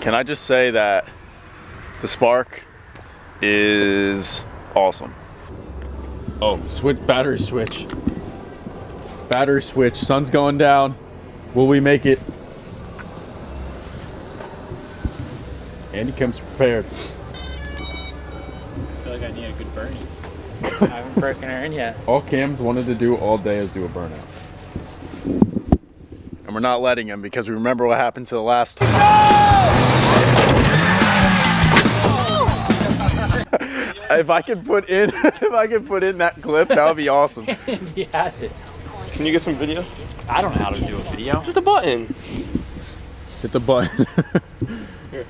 Can I just say that the Spark is awesome. Oh, battery switch. Battery switch. Sun's going down. Will we make it? Andy comes prepared. I feel like I need a good burning. I haven't broken her in yet. All Cam's wanted to do all day is do a burnout. And we're not letting him because we remember what happened to the last time. If I could put in that clip, that would be awesome. He has it. Can you get some video? I don't know how to do a video. Just a button. Hit the button. Here.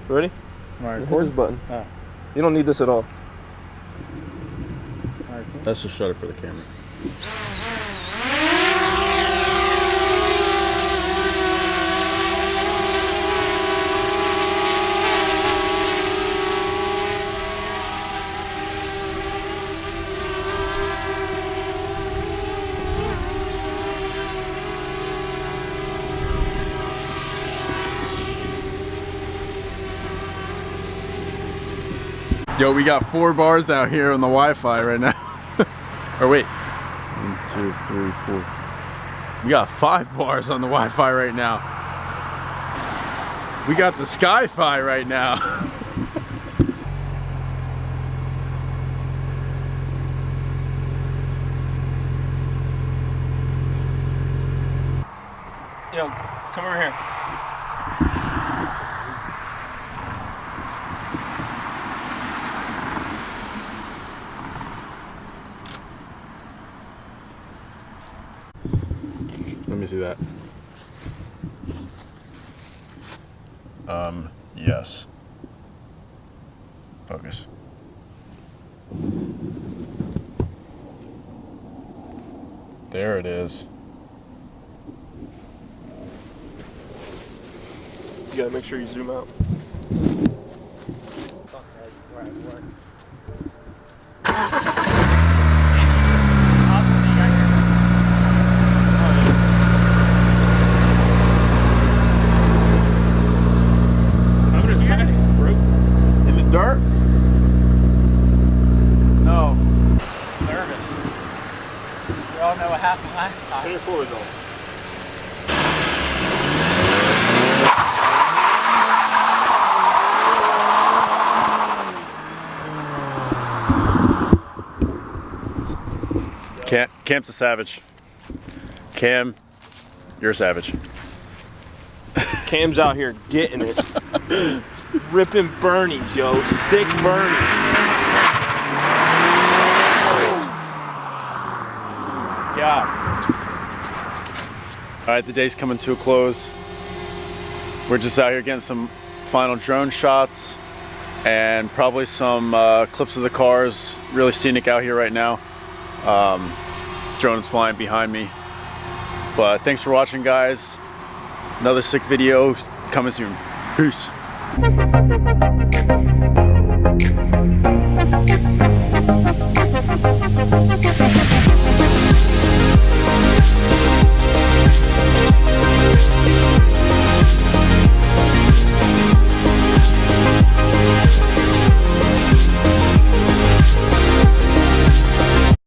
Ready? Record this button. Oh. You don't need this at all. That's just shut it for the camera. Yo, we got 4 bars out here on the Wi-Fi right now. Or wait, 1, 2, 3, 4. We got 5 bars on the Wi-Fi right now. We got the Sky-Fi right now. Yo, come over here. Let me see that. Yes. Focus. There it is. You gotta make sure you zoom out. In the dirt? No. Nervous. We all know what happened last time. Turn your forwards on. Cam's a savage. Cam, you're a savage. Cam's out here getting it. Ripping Bernies, yo. Sick Bernies. Yeah. All right, the day's coming to a close. We're just out here getting some final drone shots and probably some clips of the cars. Really scenic out here right now. Drone is flying behind me. But thanks for watching, guys. Another sick video coming soon. Peace.